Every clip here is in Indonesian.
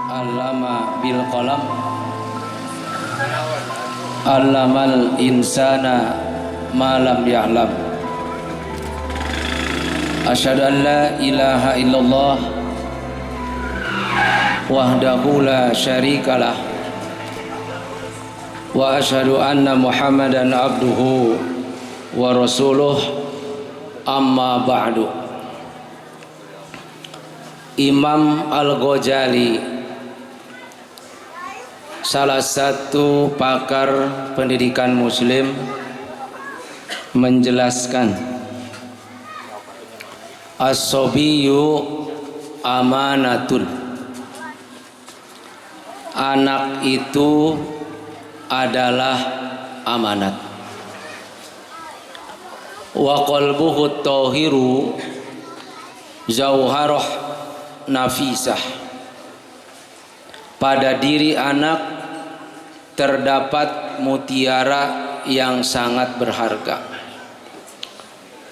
Allama bil qalam allamal insana ma lam ya'lam. Asyhadu an la ilaha illallah wahdahu la syarikalah wa asyhadu anna Muhammadan abduhu wa rasuluh, amma ba'du. Imam Al-Ghazali, salah satu pakar pendidikan muslim, menjelaskan as-sobiyyu amanatun, anak itu adalah amanat. Wa qalbuhu tahiru zauharah nafisah, pada diri anak terdapat mutiara yang sangat berharga,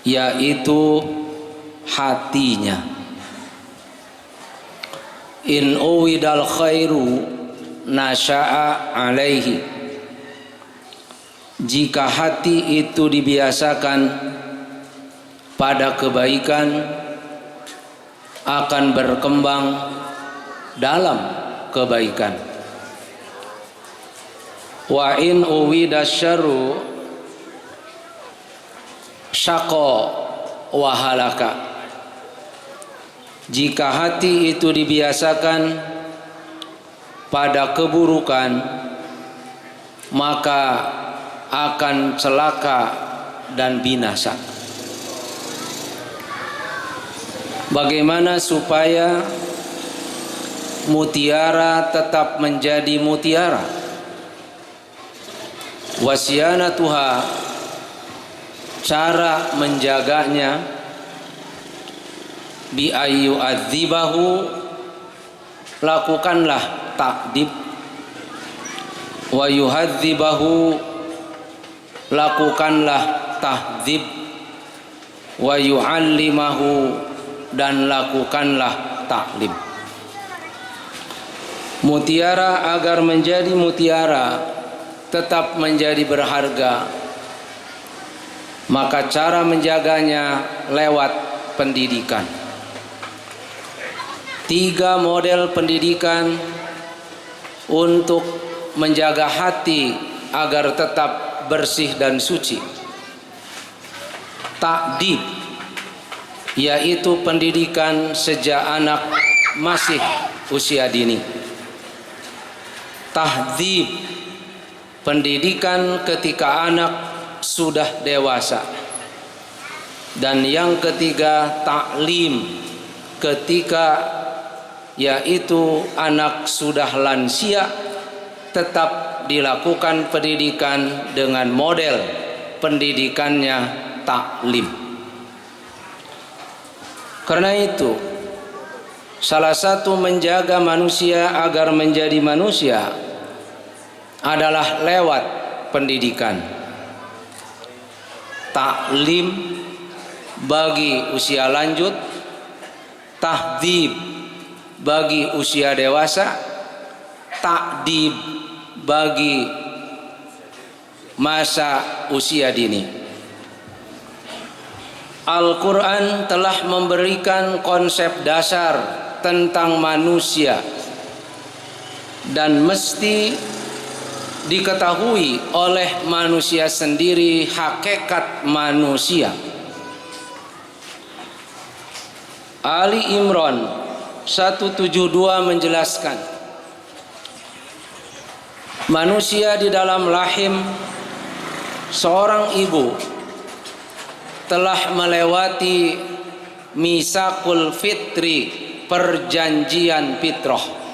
yaitu hatinya. In uwidal khairu nasya'a alaihi, jika hati itu dibiasakan pada kebaikan, akan berkembang dalam kebaikan. Wa in uwidasyarru syaqa wa halaka, jika hati itu dibiasakan pada keburukan, maka akan celaka dan binasa. Bagaimana supaya mutiara tetap menjadi mutiara? Wasyanatuha, cara menjaganya, bi ayyu adzibahu, lakukanlah takdib, wa yuhadzibahu, lakukanlah tahdzib, wa yu'allimahu, dan lakukanlah taklim. Mutiara agar menjadi mutiara, tetap menjadi berharga, maka cara menjaganya lewat pendidikan. 3 model pendidikan untuk menjaga hati agar tetap bersih dan suci. Ta'dib, yaitu pendidikan sejak anak masih usia dini. Tahdzib, pendidikan ketika anak sudah dewasa. Dan yang ketiga, taklim, ketika yaitu anak sudah lansia, tetap dilakukan pendidikan dengan model pendidikannya taklim. Karena itu, salah satu menjaga manusia agar menjadi manusia adalah lewat pendidikan. Taklim bagi usia lanjut, tahdzib bagi usia dewasa, ta'dib bagi masa usia dini. Al-Quran telah memberikan konsep dasar tentang manusia dan mesti diketahui oleh manusia sendiri hakikat manusia. Ali Imran 172 menjelaskan, manusia di dalam rahim seorang ibu telah melewati misakul fitri, perjanjian fitrah.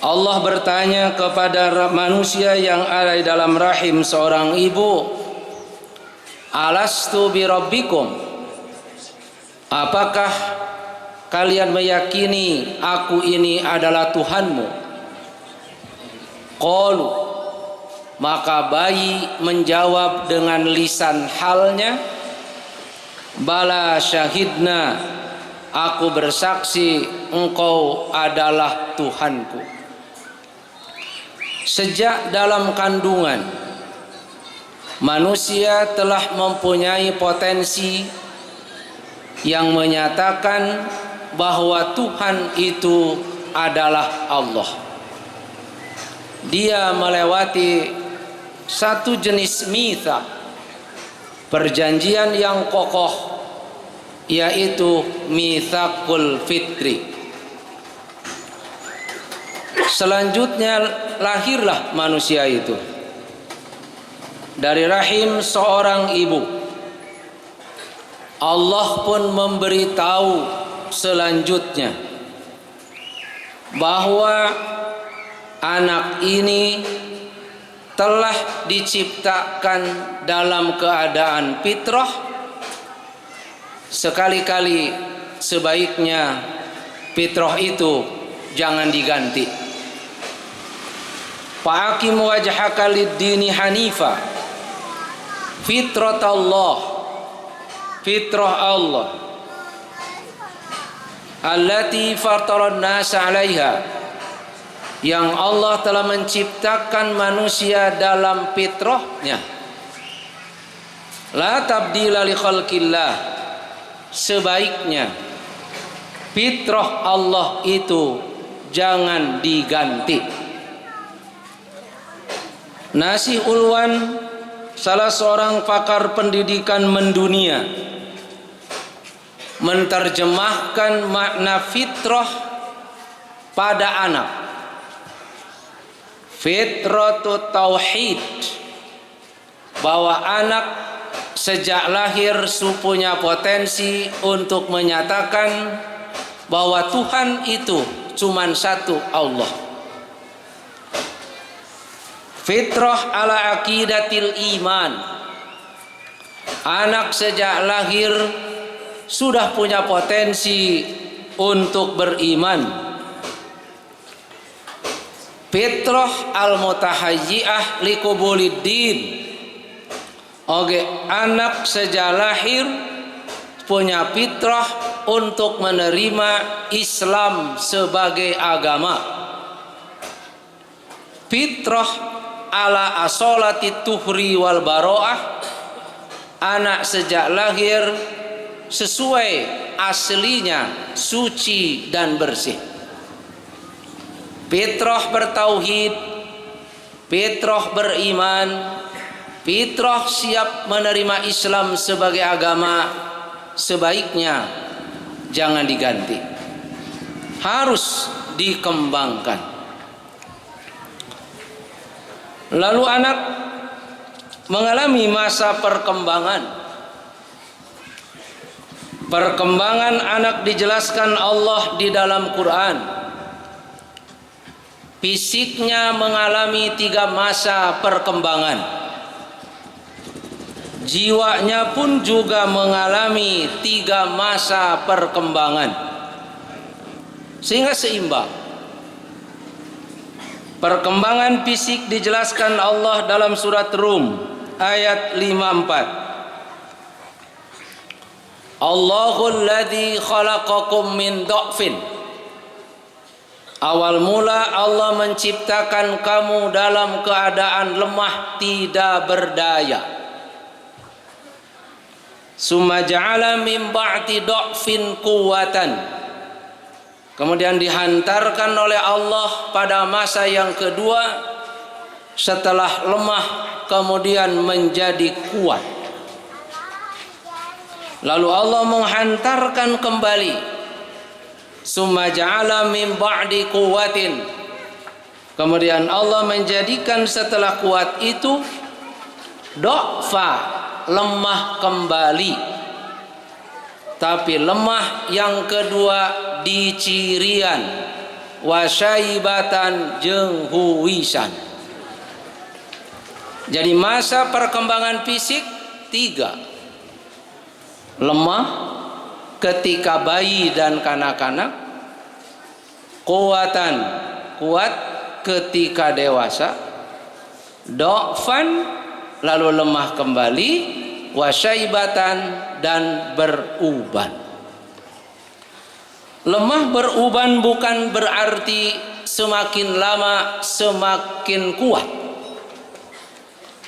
Allah bertanya kepada manusia yang ada di dalam rahim seorang ibu, alastu birabbikum, apakah kalian meyakini aku ini adalah Tuhanmu? Qalu, maka bayi menjawab dengan lisan halnya, Bala syahidna, aku bersaksi engkau adalah Tuhanku. Sejak dalam kandungan, manusia telah mempunyai potensi yang menyatakan bahwa Tuhan itu adalah Allah. Dia melewati satu jenis mitsaq, perjanjian yang kokoh, yaitu mitsaqul fitri. Selanjutnya lahirlah manusia itu dari rahim seorang ibu. Allah pun memberitahu selanjutnya bahwa anak ini telah diciptakan dalam keadaan fitrah. Sekali-kali sebaiknya fitrah itu jangan diganti. Fa'aqim wajhaka lid-dini hanifa, fitratallah, fitrah Allah, allati fataran nas 'alaiha, yang Allah telah menciptakan manusia dalam fitrahnya. La tabdila li khalqillah, sebaiknya fitrah Allah itu jangan diganti. Nasih Ulwan, salah seorang pakar pendidikan mendunia, menerjemahkan makna fitrah pada anak. Fitratu tauhid, bahwa anak sejak lahir punya potensi untuk menyatakan bahwa Tuhan itu cuma satu, Allah. Fitrah ala aqidatil iman, anak sejak lahir sudah punya potensi untuk beriman. Fitrah al-mutahayyi'ah liqubuliddin, oke, anak sejak lahir punya fitrah untuk menerima Islam sebagai agama. Fitrah ala asolati tuhri wal baro'ah, anak sejak lahir sesuai aslinya suci dan bersih. Fitrah bertauhid, fitrah beriman, fitrah siap menerima Islam sebagai agama, sebaiknya jangan diganti, harus dikembangkan. Lalu anak mengalami masa perkembangan. Perkembangan anak dijelaskan Allah di dalam Quran. Fisiknya mengalami 3 masa perkembangan. Jiwanya pun juga mengalami 3 masa perkembangan, sehingga seimbang. Perkembangan fisik dijelaskan Allah dalam surat Rum ayat 54. Allahul ladzi khalaqakum min dha'fin, awal mula Allah menciptakan kamu dalam keadaan lemah, tidak berdaya. Summa ja'ala min ba'di dha'fin quwwatan, kemudian dihantarkan oleh Allah pada masa yang kedua, setelah lemah kemudian menjadi kuat. Lalu Allah menghantarkan kembali. Summa ja'ala min ba'di quwwatin, kemudian Allah menjadikan setelah kuat itu dha'fa, lemah kembali. Tapi lemah yang kedua dicirian wasyaibatan jeung huwisan. Jadi masa perkembangan fisik 3. Lemah ketika bayi dan kanak-kanak, kuatan, kuat ketika dewasa, dha'fan lalu lemah kembali, wa syaibatan, dan beruban. Lemah beruban bukan berarti semakin lama semakin kuat,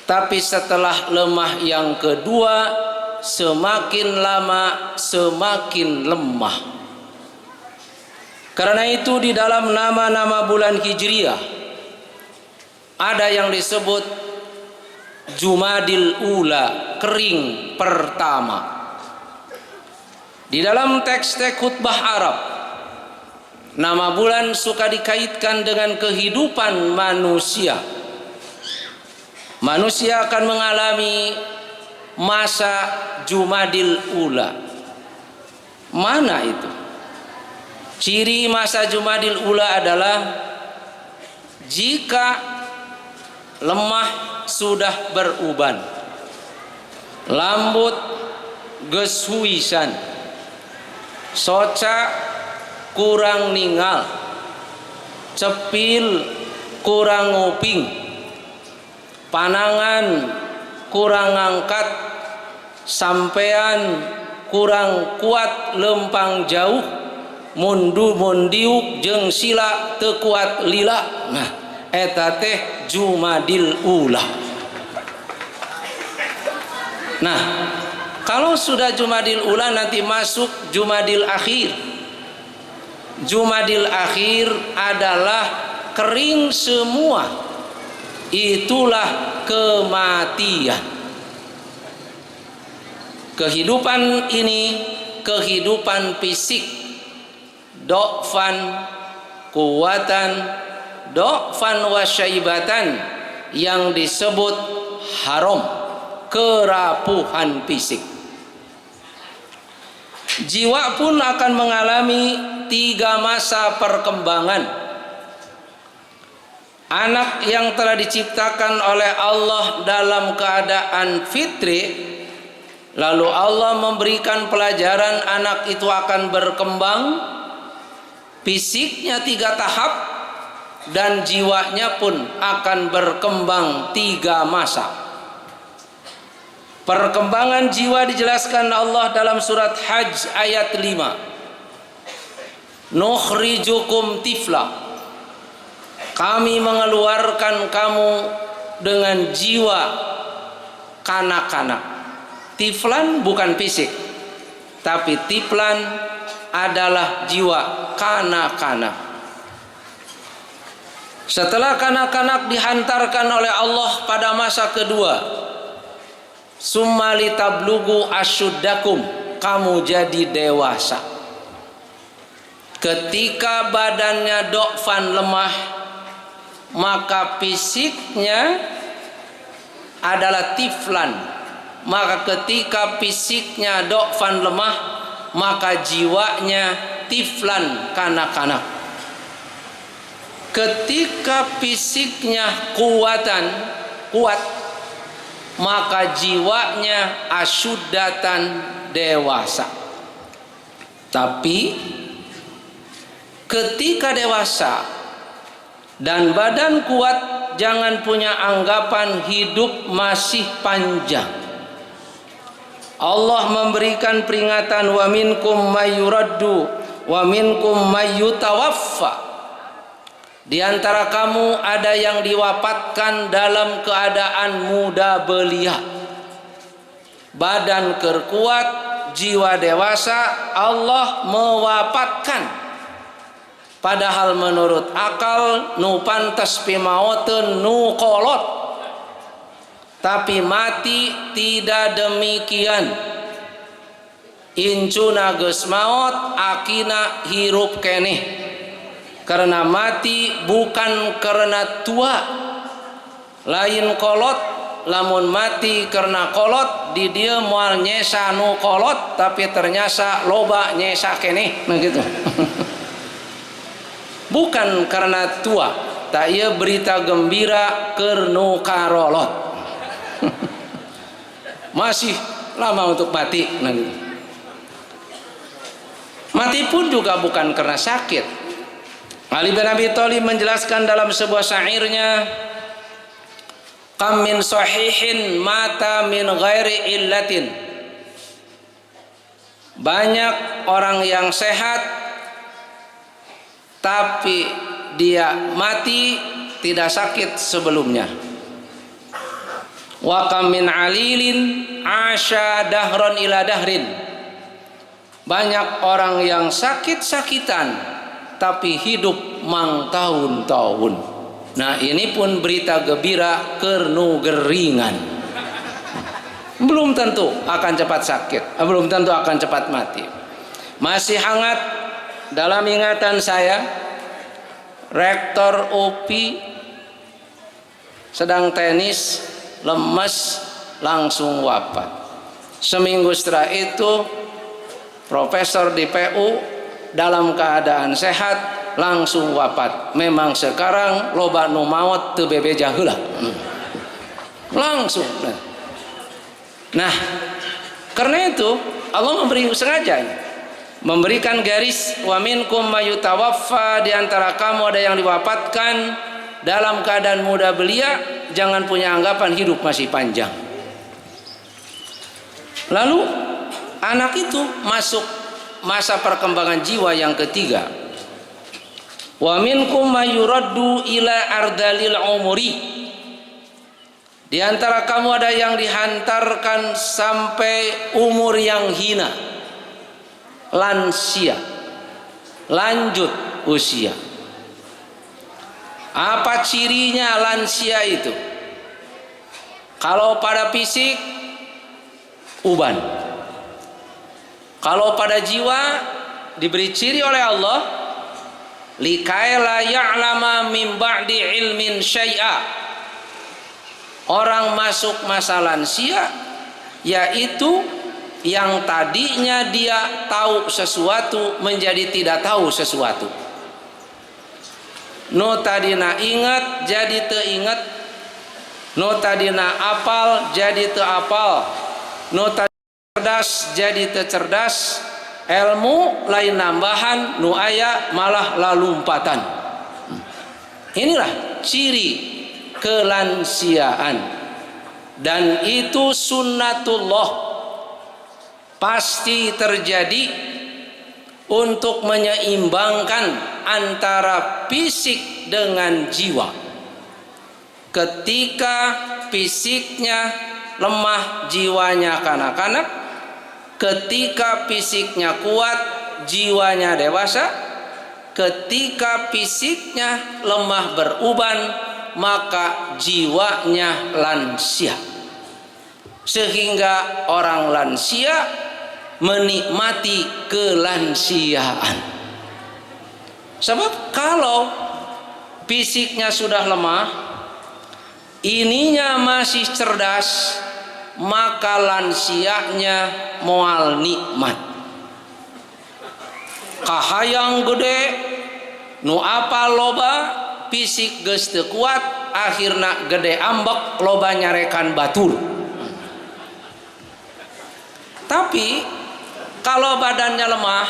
tapi setelah lemah yang kedua, semakin lama semakin lemah. Karena itu di dalam nama-nama bulan Hijriah ada yang disebut Jumadil Ula, kering pertama. Di dalam teks-teks khutbah Arab, nama bulan suka dikaitkan dengan kehidupan manusia. Manusia akan mengalami masa Jumadil Ula. Mana itu? Ciri masa Jumadil Ula adalah jika lemah sudah beruban, lambut geshuisan, soca kurang ningal, cepil kurang nguping, panangan kurang ngangkat, sampean kurang kuat lempang jauh, mundu mundiuk jeung sila teu kuat lila. Nah, eta teh Jumadil Ula. Nah, kalau sudah Jumadil Ula nanti masuk Jumadil Akhir. Jumadil Akhir adalah kering semua. Itulah kematian. Kehidupan ini kehidupan fisik. Do'fan kuwatan, do'fan wasyaibatan, yang disebut haram, kerapuhan fisik. Jiwa pun akan mengalami 3 masa perkembangan. Anak yang telah diciptakan oleh Allah dalam keadaan fitri, lalu Allah memberikan pelajaran, anak itu akan berkembang, fisiknya 3 tahap, dan jiwanya pun akan berkembang 3 masa. Perkembangan jiwa dijelaskan Allah dalam surat Hajj ayat 5. Nukhrijukum tifla, kami mengeluarkan kamu dengan jiwa kanak-kanak. Tiflan bukan fisik, tapi tiflan adalah jiwa kanak-kanak. Setelah kanak-kanak dihantarkan oleh Allah pada masa kedua, summa litablugu asyuddakum, kamu jadi dewasa. Ketika badannya do'fan lemah, maka fisiknya adalah tiflan. Maka ketika fisiknya do'fan lemah, maka jiwanya tiflan, kanak-kanak. Ketika fisiknya kuat, maka jiwanya asyuddatan, dewasa. Tapi ketika dewasa dan badan kuat, jangan punya anggapan hidup masih panjang. Allah memberikan peringatan, wa minkum mayyuraddu wa minkum mayyutawaffa. Di antara kamu ada yang diwafatkan dalam keadaan muda belia, badan kuat, jiwa dewasa, Allah mewafatkan. Padahal menurut akal nu pantas pimaoteun nu kolot, tapi mati tidak demikian. Incuna geus maot, akina hirup keneh. Karena mati bukan karena tua, lain kolot. Lamun mati karena kolot, di dia moal nyesa nu kolot, tapi ternyata loba nyesa keneh, nah gitu. Bukan karena tua, tak ia berita gembira kernu karolot. Masih lama untuk mati, nah gitu. Mati pun juga bukan karena sakit. Ali bin Abi Thalib menjelaskan dalam sebuah syairnya, Kam min sahihin mata min ghairi illatin. Banyak orang yang sehat tapi dia mati tidak sakit sebelumnya. Wa kam min alilin asya dahron ila dahrin. Banyak orang yang sakit-sakitan tapi hidup mang tahun-tahun. Nah, ini pun berita gembira kernu geringan. Belum tentu akan cepat sakit, belum tentu akan cepat mati. Masih hangat dalam ingatan saya, Rektor UPI sedang tenis, lemes, langsung wafat. Seminggu setelah itu profesor di PU dalam keadaan sehat langsung wafat. Memang sekarang loba nu maot teu bebeja heula. Langsung. Nah, karena itu Allah memberi sengaja memberikan garis wa minkum mayutawaffa, di antara kamu ada yang diwafatkan dalam keadaan muda belia. Jangan punya anggapan hidup masih panjang. Lalu anak itu masuk masa perkembangan jiwa yang ketiga. Wa minkum mayuraddu ila ardalil umuri. Di antara kamu ada yang dihantarkan sampai umur yang hina, lansia, lanjut usia. Apa cirinya lansia itu? Kalau pada fisik uban, kalau pada jiwa diberi ciri oleh Allah, likai la ya'lama min ba'di ilmin syai'a. Orang masuk masa lansia yaitu yang tadinya dia tahu sesuatu menjadi tidak tahu sesuatu. Nu tadina ingat jadi teu ingat, nu tadina apal jadi teu apal, nu tadina cerdas jadi teu cerdas, ilmu lain nambahan, nu aya malah lalumpatan. Inilah ciri kelansiaan, dan itu sunnatullah, pasti terjadi untuk menyeimbangkan antara fisik dengan jiwa. Ketika fisiknya lemah, jiwanya kanak-kanak. Ketika fisiknya kuat, jiwanya dewasa. Ketika fisiknya lemah beruban, maka jiwanya lansia. Sehingga orang lansia menikmati kelansiaan. Sebab kalau fisiknya sudah lemah, ininya masih cerdas, maka lansianya moal nikmat. Kahayang gede, nu apa loba, fisik geus teu kuat, akhirna gede ambek, loba nyarekan batur. Tapi kalau badannya lemah,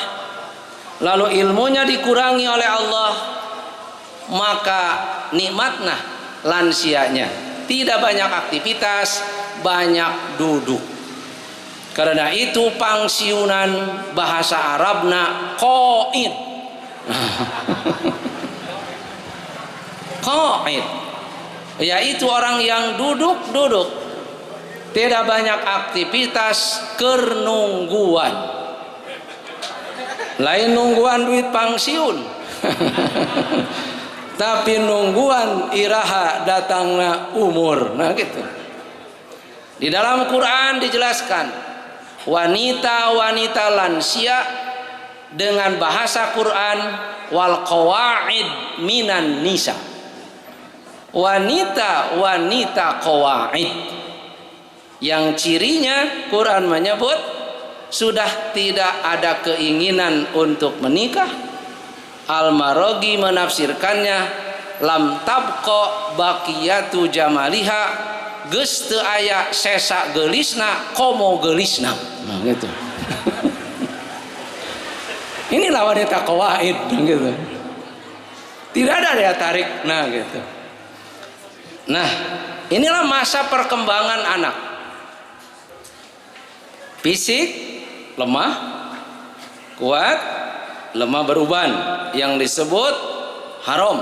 lalu ilmunya dikurangi oleh Allah, maka nikmatna lansianya. Tidak banyak aktivitas, banyak duduk. Karena itu pangsiunan bahasa Arabna qaid. Qaid, yaitu orang yang duduk-duduk, tidak banyak aktivitas, kernungguan. Lain nungguan duit pangsiun, tapi nungguan iraha datangna umur. Nah gitu. Di dalam Quran dijelaskan wanita-wanita lansia dengan bahasa Quran wal qawaid minan nisa. Wanita-wanita qawaid yang cirinya Quran menyebut sudah tidak ada keinginan untuk menikah. Al-Maraghi menafsirkannya lam tabqa baqiyatu jamaliha, geus teu aya sesa geulisna komo geulisna. Nah gitu. Inilah wanita qawaid gitu. Tidak ada daya tarik, nah gitu. Nah, inilah masa perkembangan anak. Fisik lemah, kuat, lemah beruban yang disebut haram.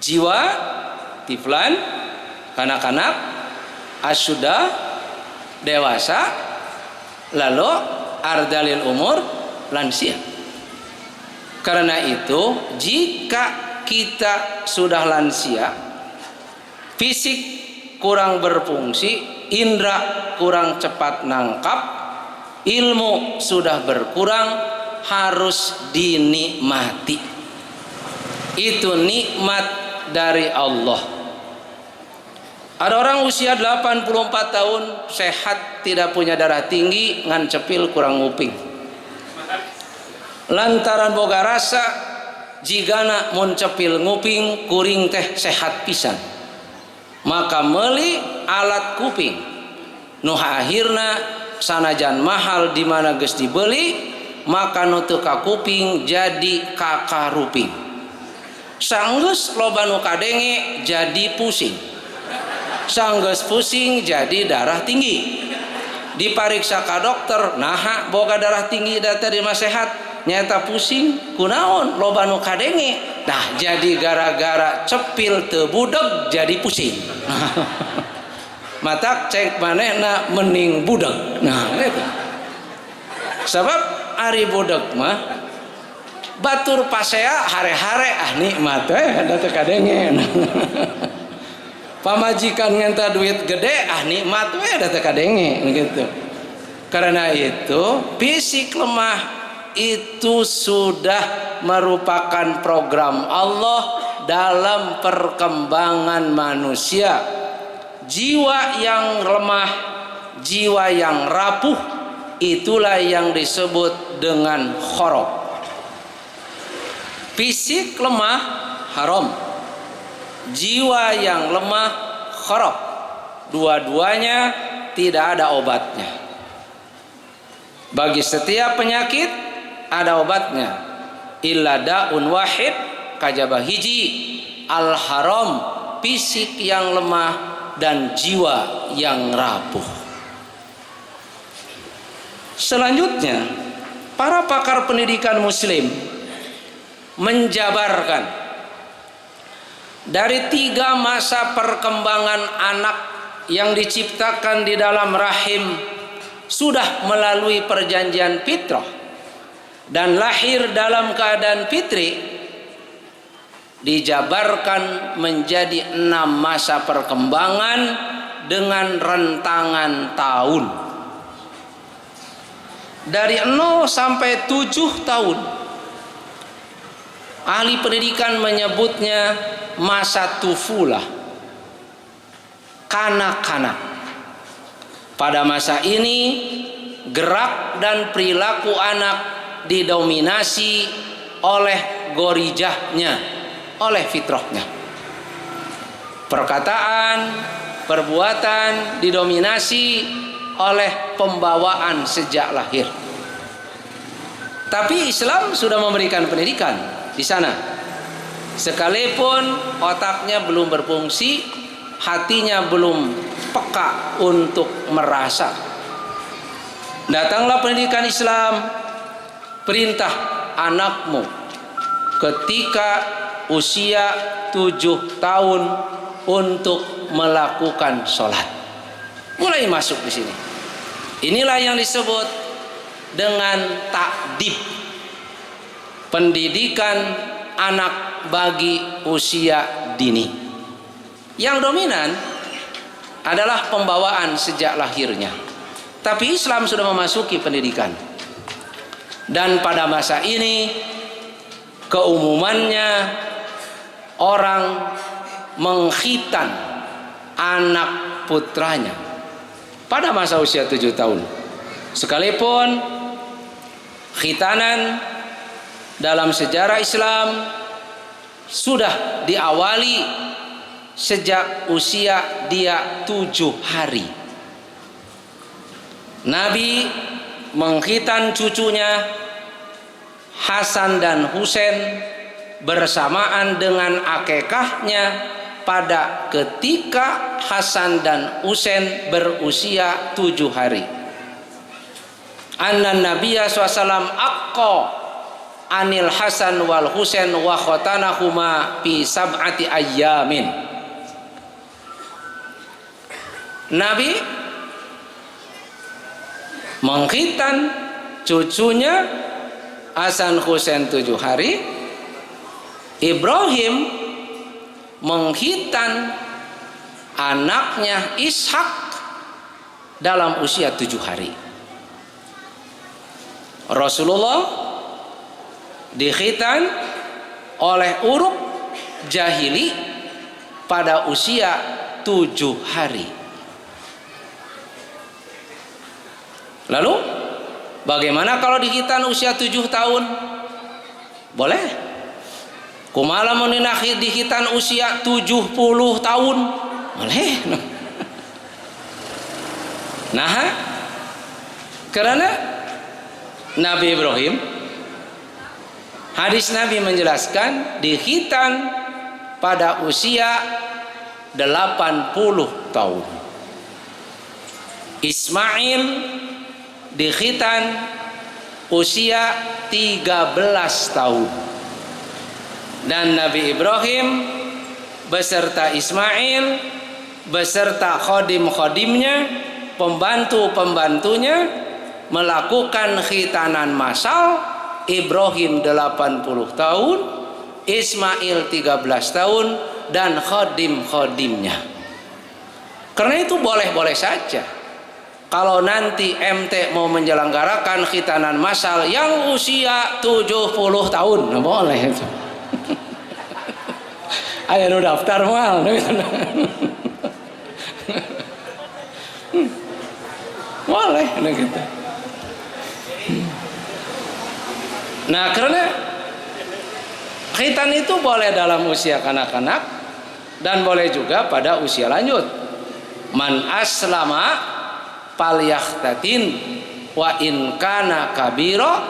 Jiwa tiflan, kanak-kanak, asyudah, dewasa, lalu ardalil umur, lansia. Karena itu jika kita sudah lansia, fisik kurang berfungsi, indera kurang cepat nangkap, ilmu sudah berkurang, harus dinikmati. Itu nikmat dari Allah. Ada orang usia 84 tahun sehat, tidak punya darah tinggi, ngan cepil kurang nguping. Lantaran boga rasa jigana mun cepil nguping kuring teh sehat pisan, maka meuli alat kuping nu akhirna sanajan mahal di mana geus dibeli, maka nu teu kakuping jadi kakaruping. Sanggeus loba nu kadenge jadi pusing, sanggeus pusing jadi darah tinggi. Dipariksa ka dokter, naha boga darah tinggi data di mah sehat, nyata pusing kunaon loba nu kadenge. Nah, jadi gara-gara cepil teu budeg jadi pusing. Matak cek manehna mending budeg. Nah, itu. Sebab ari budeg mah batur pasea hare-hare nikmat da teu kadenge. Pamajikan ngenta duit gede nikmat da teu kadenge gitu. Karena itu fisik lemah itu sudah merupakan program Allah dalam perkembangan manusia. Jiwa yang lemah, jiwa yang rapuh, itulah yang disebut dengan khorob. Fisik lemah haram, jiwa yang lemah khorob. Dua-duanya tidak ada obatnya. Bagi setiap penyakit ada obatnya. Illa da'un wahid, kajaba hiji, al haram, fisik yang lemah dan jiwa yang rapuh. Selanjutnya, para pakar pendidikan muslim menjabarkan dari 3 masa perkembangan anak yang diciptakan di dalam rahim sudah melalui perjanjian fitrah dan lahir dalam keadaan fitri, dijabarkan menjadi 6 masa perkembangan dengan rentangan tahun dari 0 sampai 7 tahun. Ahli pendidikan menyebutnya masa tufulah, kanak-kanak. Pada masa ini gerak dan perilaku anak didominasi oleh gorijahnya, oleh fitrahnya. Perkataan, perbuatan didominasi oleh pembawaan sejak lahir. Tapi Islam sudah memberikan pendidikan di sana. Sekalipun otaknya belum berfungsi, hatinya belum peka untuk merasa. Datanglah pendidikan Islam, perintah anakmu ketika usia 7 tahun untuk melakukan sholat. Mulai masuk di sini. Inilah yang disebut dengan takdib, pendidikan anak bagi usia dini. Yang dominan adalah pembawaan sejak lahirnya. Tapi Islam sudah memasuki pendidikan. Dan pada masa ini keumumannya orang mengkhitan anak putranya pada masa usia 7 tahun. Sekalipun khitanan dalam sejarah Islam sudah diawali sejak usia dia 7 hari. Nabi mengkhitan cucunya Hasan dan Husain bersamaan dengan akikahnya pada ketika Hasan dan Husain berusia 7 hari. Anna Nabiya SAW aqqa anil Hasan wal Husain wa khotanahuma fi sab'ati ayyamin. Nabi mengkhitan cucunya Hasan Husain 7 hari. Ibrahim mengkhitan anaknya Ishak dalam usia 7 hari. Rasulullah dikhitan oleh Uruk jahili pada usia 7 hari. Lalu bagaimana kalau dikhitan usia 7 tahun? Boleh. Kumala meninakhir dikhitan usia 70 tahun? Boleh. Nah, karena Nabi Ibrahim, hadis Nabi menjelaskan dikhitan pada usia 80 tahun. Ismail dikhitan usia 13 tahun. Dan Nabi Ibrahim beserta Ismail beserta khodim-khodimnya, pembantu-pembantunya melakukan khitanan massal. Ibrahim 80 tahun, Ismail 13 tahun, dan khodim-khodimnya. Karena itu boleh-boleh saja kalau nanti MT mau menyelenggarakan khitanan massal yang usia 70 tahun, nah boleh itu. Ayo nu daftar mal. Boleh gitu. Nah, karena khitan itu boleh dalam usia kanak-kanak dan boleh juga pada usia lanjut. Man aslama falyahtatin wa in kana kabira,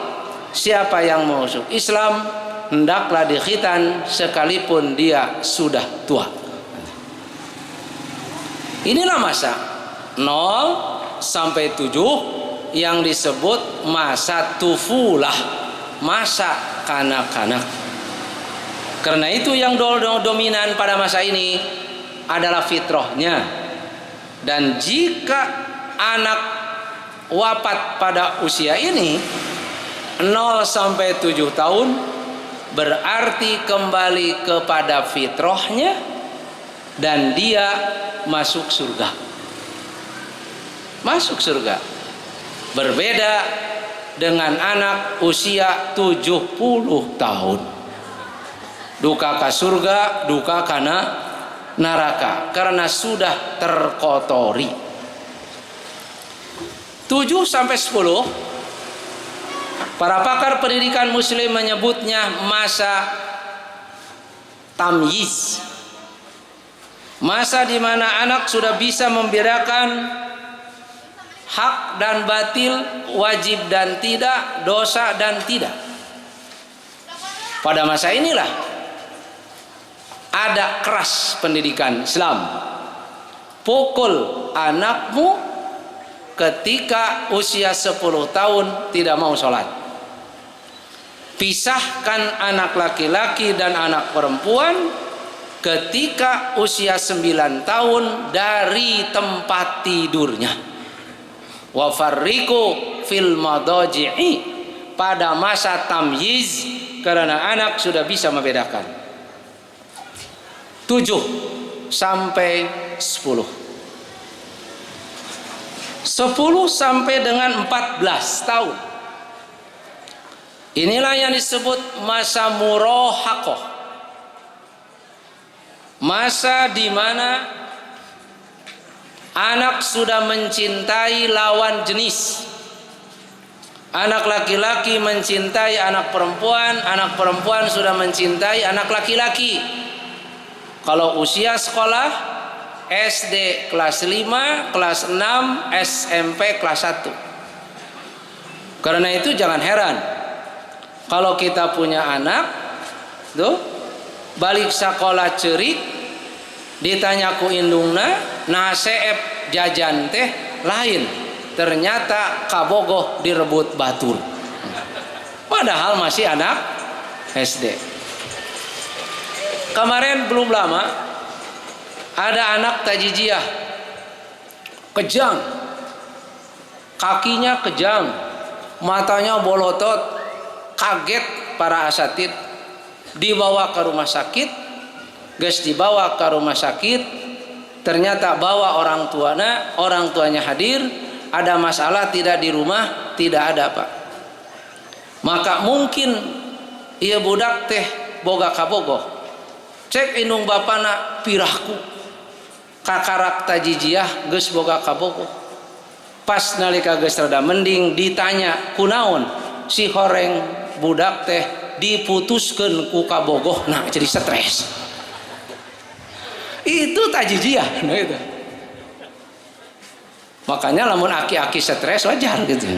siapa yang masuk Islam hendaklah dikhitan sekalipun dia sudah tua. Inilah masa 0 sampai 7 yang disebut masa tufulah, masa kanak-kanak. Karena itu yang dominan pada masa ini adalah fitrahnya. Dan jika anak wafat pada usia ini 0 sampai 7 tahun, berarti kembali kepada fitrahnya dan dia masuk surga. Masuk surga. Berbeda dengan anak usia 70 tahun. Duka ke surga, duka karena neraka, karena sudah terkotori. 7 sampai 10 para pakar pendidikan muslim menyebutnya masa tamyiz. Masa di mana anak sudah bisa membedakan hak dan batil, wajib dan tidak, dosa dan tidak. Pada masa inilah ada keras pendidikan Islam. Pukul anakmu ketika usia 10 tahun tidak mau sholat. Pisahkan anak laki-laki dan anak perempuan ketika usia 9 tahun dari tempat tidurnya. Wa farriqu fil madaji'i, pada masa tamyiz, karena anak sudah bisa membedakan. 7 sampai 10. 10 sampai dengan 14 tahun. Inilah yang disebut masa murahaqah. Masa di mana anak sudah mencintai lawan jenis. Anak laki-laki mencintai anak perempuan sudah mencintai anak laki-laki. Kalau usia sekolah SD kelas 5, kelas 6, SMP kelas 1. Karena itu jangan heran kalau kita punya anak tuh balik sekolah cerik Ditanya ku indungna, nah seep jajan teh lain. Ternyata kabogoh direbut batur. Padahal masih anak SD. Kemarin belum lama ada anak tajijiyah, kejang, kakinya kejang, matanya bolotot, kaget para asatid, dibawa ke rumah sakit. Geus dibawa ke rumah sakit, ternyata bawa orang tuanya hadir, ada masalah tidak di rumah, tidak ada Pak. Maka mungkin ieu budak teh boga kabogoh. Cek indung bapana pirahku kakarak tajijiyah geus boga kabogoh. Pas nalika geus rada mending ditanya kunaon si horeng budak teh diputuskeun ku kabogoh, nah jadi stres. Itu tajijiyah, nah itu. Makanya lamun aki-aki stres wajar gitu.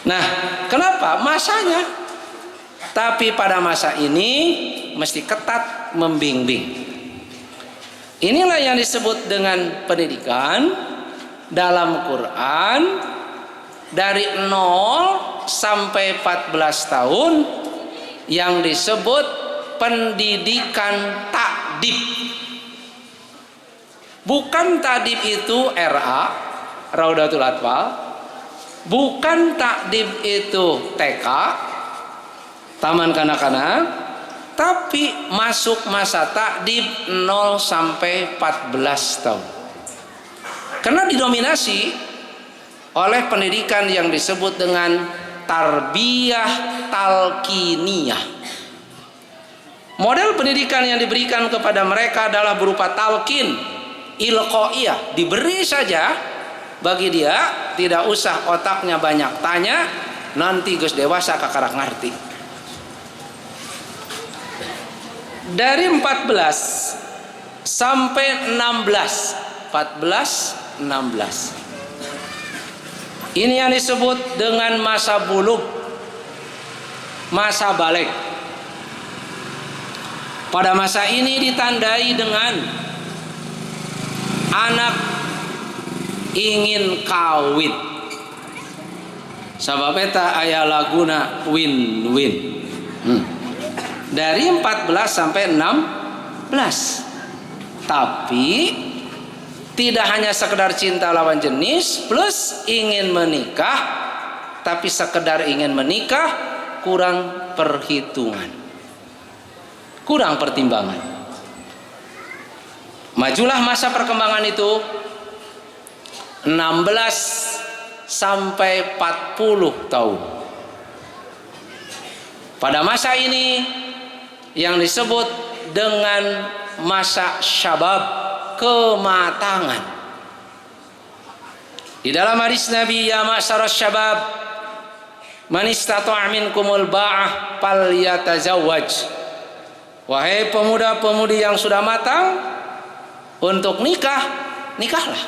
Nah, kenapa? Masanya. Tapi pada masa ini mesti ketat membimbing. Inilah yang disebut dengan pendidikan dalam Quran dari 0 sampai 14 tahun yang disebut pendidikan takdib. Bukan takdib itu RA, Raudatul Atfal. Bukan takdib itu TK, Taman Kanak-kanak. Tapi masuk masa takdib 0 sampai 14 tahun. Karena didominasi oleh pendidikan yang disebut dengan tarbiyah talqiniyah. Model pendidikan yang diberikan kepada mereka adalah berupa talqin, ilqaiyah, diberi saja bagi dia, tidak usah otaknya banyak tanya, nanti geus dewasa kakarak ngarti. Dari 14 sampai 16, 14, 16. Ini yang disebut dengan masa bulugh, masa balik. Pada masa ini ditandai dengan anak ingin kawin. Sabab eta aya laguna win-win. Dari 14 sampai 16. Tapi tidak hanya sekedar cinta lawan jenis plus ingin menikah, tapi sekedar ingin menikah kurang perhitungan, kurang pertimbangan. Majulah masa perkembangan itu 16 sampai 40 tahun. Pada masa ini yang disebut dengan masa syabab, kematangan. Di dalam hadis Nabi, ya ma'syaras syabab man istata'a minkumul ba'ah falyatazawwaj. Wahai pemuda-pemudi yang sudah matang untuk nikah, nikahlah.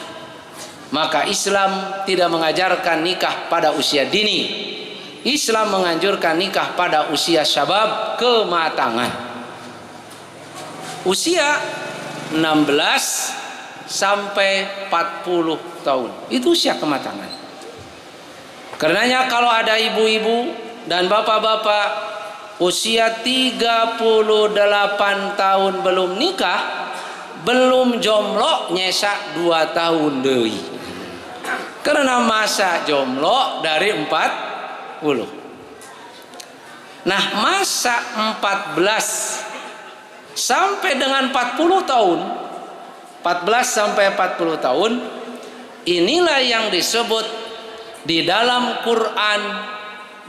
Maka Islam tidak mengajarkan nikah pada usia dini. Islam menganjurkan nikah pada usia syabab, kematangan. Usia 16 sampai 40 tahun. Itu usia kematangan. Karenanya kalau ada ibu-ibu dan bapak-bapak usia 38 tahun belum nikah, belum jomblo, nyesa 2 tahun deui. Karena masa jomblo dari 40. Nah, masa 14 sampai dengan 40 tahun, 14 sampai 40 tahun, inilah yang disebut di dalam Quran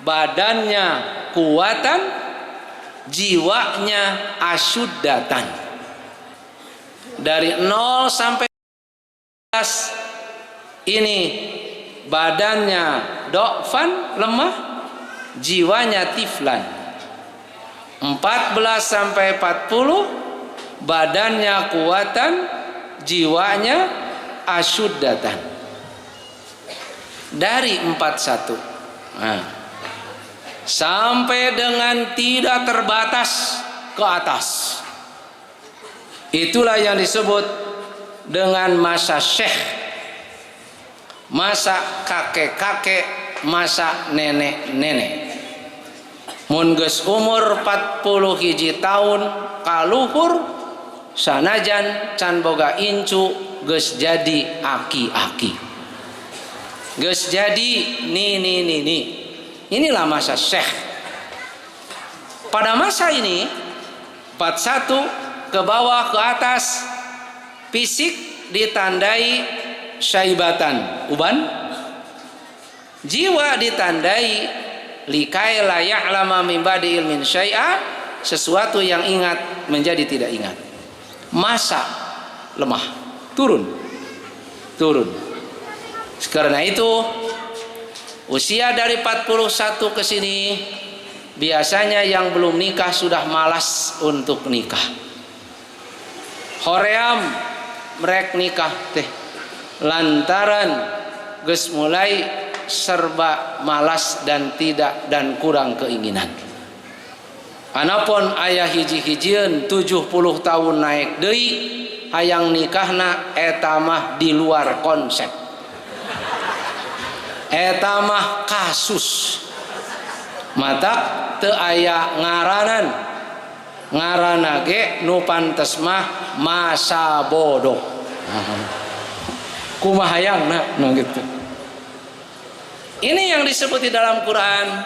badannya kuatan, jiwanya asyuddatan. Dari 0 sampai 14 ini badannya do'fan, lemah, jiwanya tiflan. 14 sampai 40 badannya kuatan, jiwanya asyuddatan. Dari 41 sampai dengan tidak terbatas ke atas. Itulah yang disebut dengan masa syekh, masa kakek-kakek, masa nenek-nenek. Mun geus umur 40 hiji tahun kaluhur sanajan can boga incu geus jadi aki-aki, geus jadi ni. Inilah masa syekh. Pada masa ini 41 ke bawah ke atas fisik ditandai syaibatan, uban. Jiwa ditandai likai la ya'lama min ba'di ilmin syai'a, sesuatu yang ingat menjadi tidak ingat. Masa lemah, turun. Karena itu usia dari 41 ke sini biasanya yang belum nikah sudah malas untuk nikah. Hoream merek nikah teh lantaran geus mulai serba malas dan kurang keinginan. Anapun ayah hiji-hijieun 70 tahun naik deui hayang nikahna eta mah di luar konsep. Eta mah kasus. Matak teu aya ngaranna ge nu pantes mah masa bodoh. Kumaha hayangna nu gitu. Ini yang disebut di dalam Quran,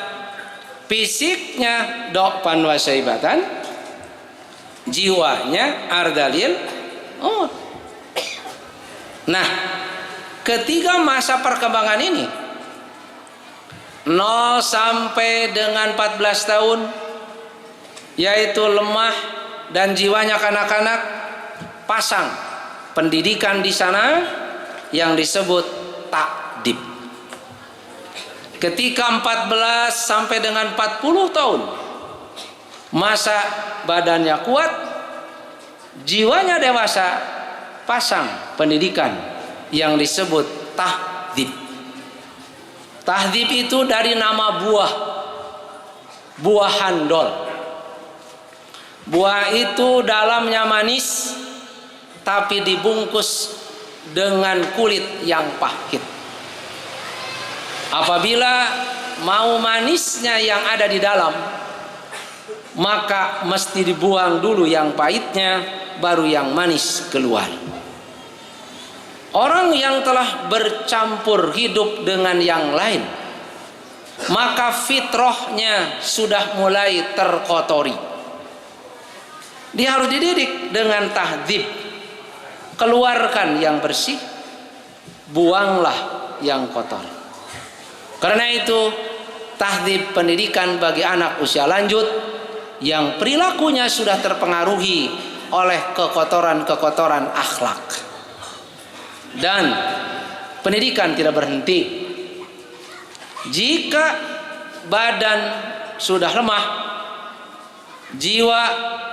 fisiknya dokpan wasaibatan, jiwanya ardalil. Oh. Nah, ketiga masa perkembangan ini 0 sampai dengan 14 tahun yaitu lemah dan jiwanya kanak-kanak, pasang pendidikan di sana yang disebut takdib. Ketika 14 sampai dengan 40 tahun masa badannya kuat, jiwanya dewasa, pasang pendidikan yang disebut tahdib. Tahdib itu dari nama buah handol. Buah itu dalamnya manis tapi dibungkus dengan kulit yang pahit. Apabila mau manisnya yang ada di dalam, maka mesti dibuang dulu yang pahitnya, baru yang manis keluar. Orang yang telah bercampur hidup dengan yang lain, maka fitrahnya sudah mulai terkotori. Dia harus dididik dengan tahdib. Keluarkan yang bersih, buanglah yang kotor. Karena itu tahdib pendidikan bagi anak usia lanjut yang perilakunya sudah terpengaruhi oleh kekotoran-kekotoran akhlak. Dan pendidikan tidak berhenti. Jika badan sudah lemah, jiwa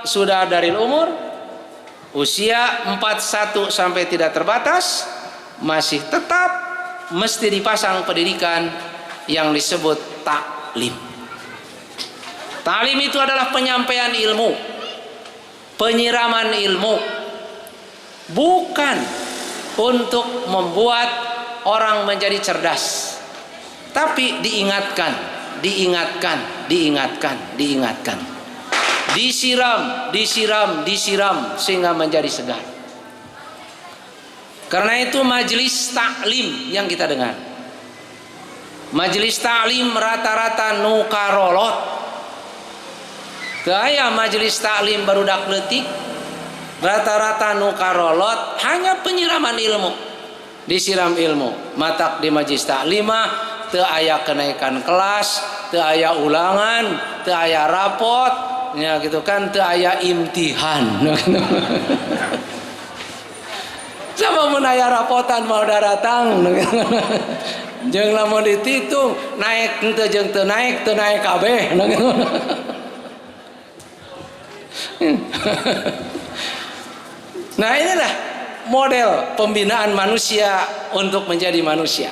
sudah dari umur, usia 41 sampai tidak terbatas, masih tetap mesti dipasang pendidikan yang disebut taklim. Taklim itu adalah penyampaian ilmu, penyiraman ilmu, bukan untuk membuat orang menjadi cerdas, tapi diingatkan, disiram sehingga menjadi segar. Karena itu majelis taklim yang kita dengar, majelis taklim rata-rata nukarolot. Gaya majelis taklim barudak leutik, rata-rata nukarolot hanya penyiraman ilmu, disiram ilmu. Matak di majelis taklim teu aya kenaikan kelas, teu aya ulangan, teu aya rapot, ya gitu kan, teu aya imtihan. Sama mun aya rapotan mau datang. Jeung lamun dititung naik henteu jeung teu naik kabeh. Nah, inilah model pembinaan manusia untuk menjadi manusia.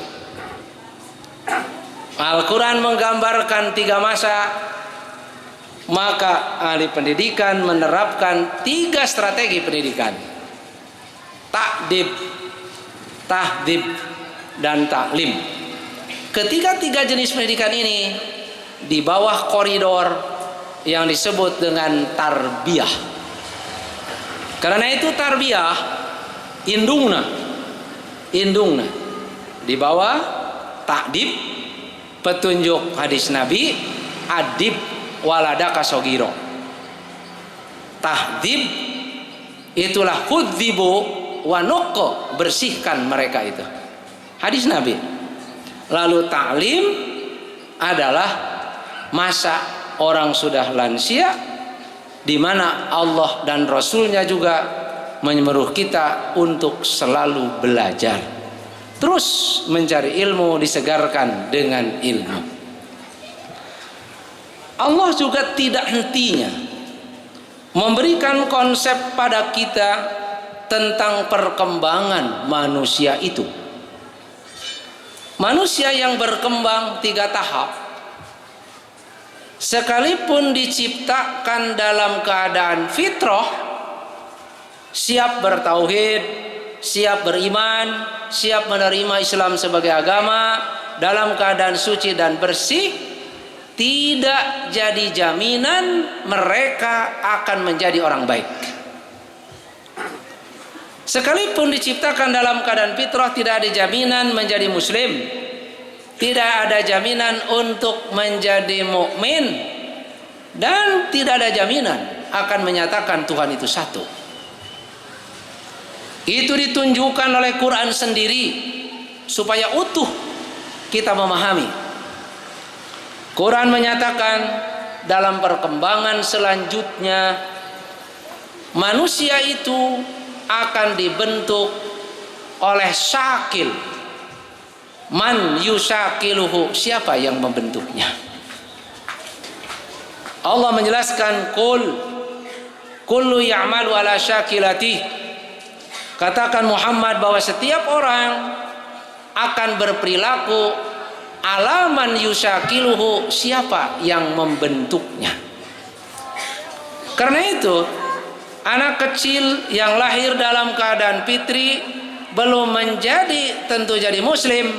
Al-Quran menggambarkan 3 masa Maka ahli pendidikan menerapkan 3 strategi pendidikan: ta'dib, tahdib, dan taklim. Ketiga-tiga jenis pendidikan ini di bawah koridor yang disebut dengan tarbiyah. Karena itu tarbiyah indungna di bawah ta'dib, petunjuk hadis Nabi, adib waladaka sogiro. Tahdib itulah hudzibu wa nuqqo, bersihkan mereka itu, hadis Nabi. Lalu taklim adalah masa orang sudah lansia, di mana Allah dan Rasulnya juga menyuruh kita untuk selalu belajar, terus mencari ilmu, disegarkan dengan ilmu. Allah juga tidak hentinya memberikan konsep pada kita tentang perkembangan manusia itu. Manusia yang berkembang 3 tahap, sekalipun diciptakan dalam keadaan fitrah, siap bertauhid, siap beriman, siap menerima Islam sebagai agama, dalam keadaan suci dan bersih, tidak jadi jaminan mereka akan menjadi orang baik. Sekalipun diciptakan dalam keadaan fitrah, tidak ada jaminan menjadi muslim, tidak ada jaminan untuk menjadi mukmin, dan tidak ada jaminan akan menyatakan Tuhan itu satu. Itu ditunjukkan oleh Quran sendiri supaya utuh kita memahami. Quran menyatakan dalam perkembangan selanjutnya manusia itu akan dibentuk oleh syakil. Man yusakiluhu, siapa yang membentuknya? Allah menjelaskan, kullu ya'malu ala syakilati. Katakan Muhammad bahwa setiap orang akan berperilaku alaman yusakiluhu, siapa yang membentuknya. Karena itu anak kecil yang lahir dalam keadaan fitri belum menjadi tentu jadi muslim,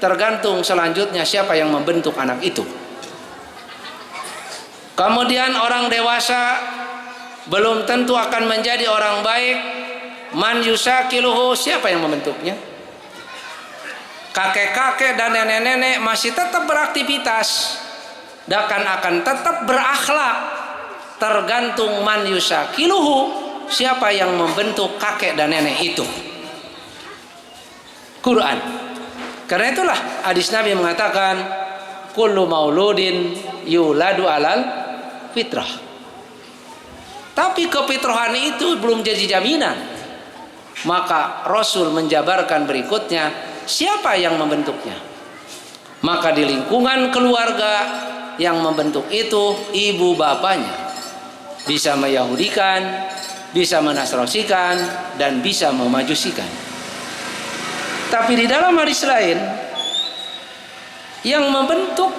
tergantung selanjutnya siapa yang membentuk anak itu. Kemudian orang dewasa belum tentu akan menjadi orang baik, man yusakiluhu, siapa yang membentuknya. Kakek-kakek dan nenek-nenek masih tetap beraktivitas dan akan tetap berakhlak, tergantung man yusakiluhu, siapa yang membentuk kakek dan nenek itu. Quran. Karena itulah hadis Nabi mengatakan, kullu mauludin yuladu alal fitrah. Tapi kefitrahan itu belum jadi jaminan. Maka Rasul menjabarkan berikutnya, siapa yang membentuknya? Maka di lingkungan keluarga yang membentuk itu ibu bapanya. Bisa meyahudikan, bisa menasrosikan, dan bisa memajusikan. Tapi di dalam hadis lain, yang membentuk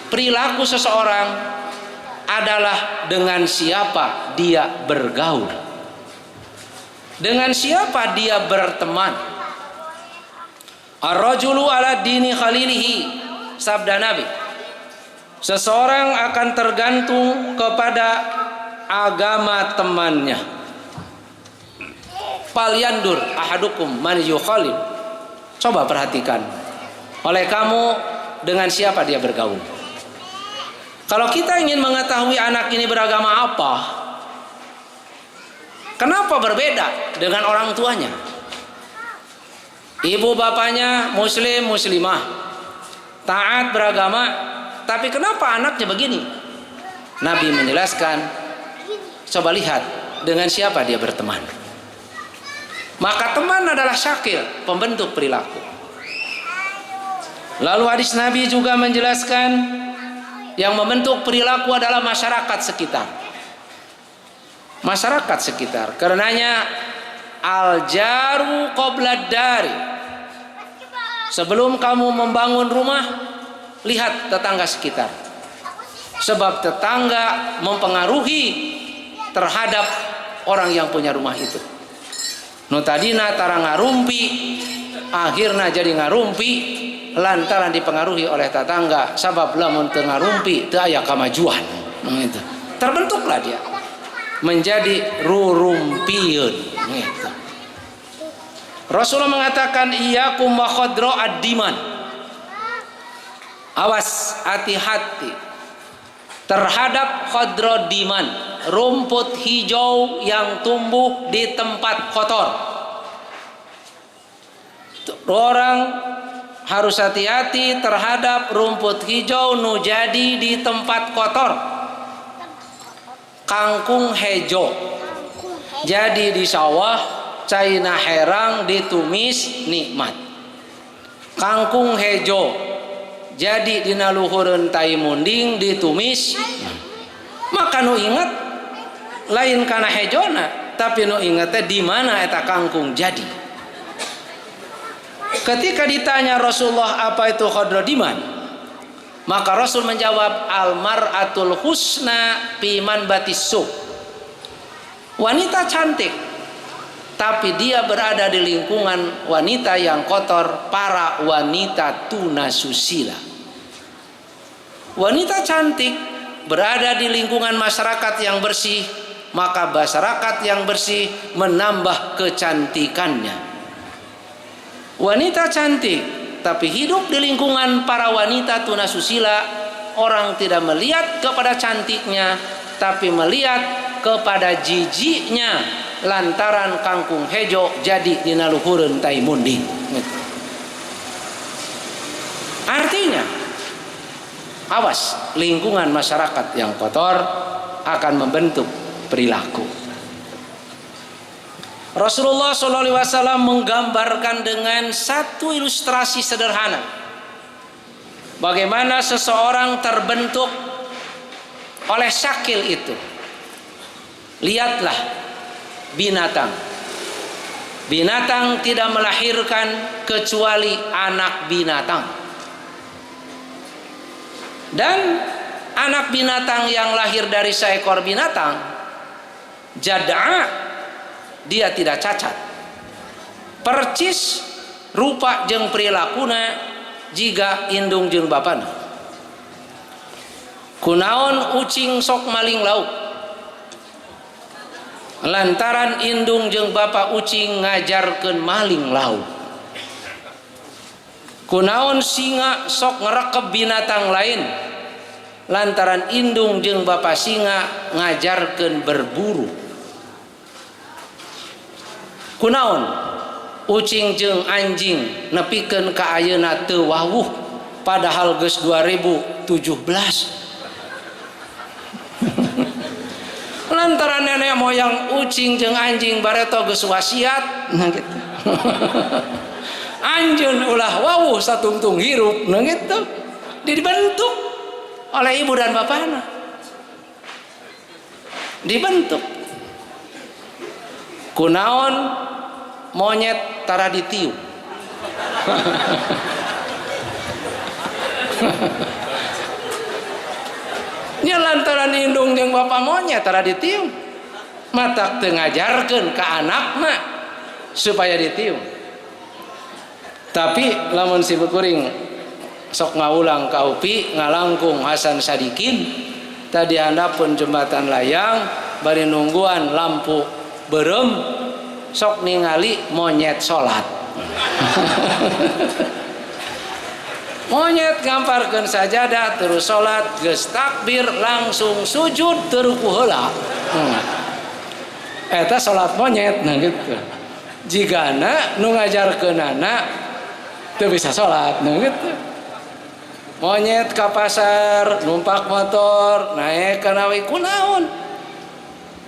perilaku seseorang adalah dengan siapa dia bergaul, dengan siapa dia berteman. Ar-rajulu ala dini khalilihi, sabda Nabi, seseorang akan tergantung kepada agama temannya. Falyandur ahadukum man yukhalil. Coba perhatikan oleh kamu dengan siapa dia bergaul. Kalau kita ingin mengetahui anak ini beragama apa, kenapa berbeda dengan orang tuanya? Ibu bapaknya muslim, muslimah, taat beragama, tapi kenapa anaknya begini? Nabi menjelaskan, coba lihat dengan siapa dia berteman. Maka teman adalah syakil, pembentuk perilaku. Lalu hadis Nabi juga menjelaskan, yang membentuk perilaku adalah masyarakat sekitar. Masyarakat sekitar. Karenanya al-jaru qoblad dari. Sebelum kamu membangun rumah, lihat tetangga sekitar. sebab tetangga mempengaruhi terhadap orang yang punya rumah itu. Nu tadina tara ngarumpi, akhirna jadi ngarumpi lantaran dipengaruhi oleh tetangga. Sabab lamun teu ngarumpi teu aya kamajuan. Gitu. Terbentuklah dia menjadi rurumpieun gitu. Rasulullah mengatakan iyyakum wa khadra'ad diman. Awas, hati-hati terhadap khadra'd diman, rumput hijau yang tumbuh di tempat kotor. Orang harus hati-hati terhadap rumput hijau nu jadi di tempat kotor. Kangkung hejo jadi di sawah, caina herang ditumis nikmat. Kangkung hejo jadi dina luhureun tai munding ditumis, maka nu inget lain kana hejona, tapi nu inget teh di mana eta kangkung jadi. Ketika ditanya Rasulullah apa itu khadra'd diman, maka Rasul menjawab al-mar'atul husna piman batissu. Wanita cantik tapi dia berada di lingkungan wanita yang kotor, para wanita tunasusila. Wanita cantik berada di lingkungan masyarakat yang bersih, maka masyarakat yang bersih menambah kecantikannya. Wanita cantik tapi hidup di lingkungan para wanita tunasusila, orang tidak melihat kepada cantiknya tapi melihat kepada jijiknya lantaran kangkung hejo jadi dina luhureun tai munding. Artinya awas, lingkungan masyarakat yang kotor akan membentuk perilaku. Rasulullah SAW menggambarkan dengan satu ilustrasi sederhana bagaimana seseorang terbentuk oleh syakil itu. Lihatlah binatang. Binatang tidak melahirkan kecuali anak binatang. Dan anak binatang yang lahir dari seekor binatang jada'a, dia tidak cacat, percis rupa jeung perilakuna jiga indung jeung bapana. Kunaon ucing sok maling lauk, lantaran indung jeung bapa ucing ngajarkeun maling lauk. Kunaon singa sok ngerekep binatang lain, lantaran indung jeung bapa singa ngajarkeun berburu. Kunaon ucing jeung anjing nepikeun ka ayeuna teu wawuh padahal geus 2017. Lantaran nenek moyang ucing jeung anjing bareto geus wasiat, nah gitu. Anjeun ulah wawuh satungtung hirup, nah gitu. Dibentuk oleh ibu dan bapana. Dibentuk. Kunaon monyet tara ditiup. Nya lantaran indung jeung bapa monyet tara ditiup, matak teu ngajarkeun ka anakna supaya ditiup. Tapi lamun si bekuring sok ngaulang ka UPI ngalangkung Hasan Sadikin tadi handapun jembatan layang bari nungguan lampu berem sok ningali monyet sholat. Monyet ngamparkeun sajadah terus sholat geus takbir langsung sujud teu ruku heula. Eta sholat monyet, nah gitu. Jigana nu ngajarkeunana teu bisa sholat, nah gitu. Monyet ka pasar numpak motor naik kana we kunaon?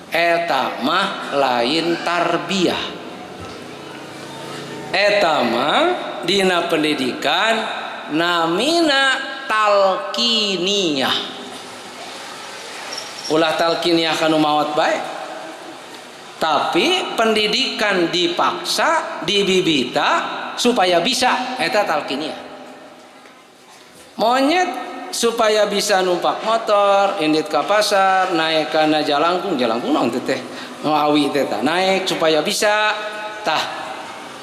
Eta mah lain tarbiyah. Eta mah dina pendidikan namina talqiniyah. Ulah talqiniyah kanu maot bae. Tapi pendidikan dipaksa, dibibita supaya bisa, eta talqiniyah. Monyet supaya bisa numpak motor indit ke pasar naik kana jalangkung naon teh ngawi teh naik supaya bisa tah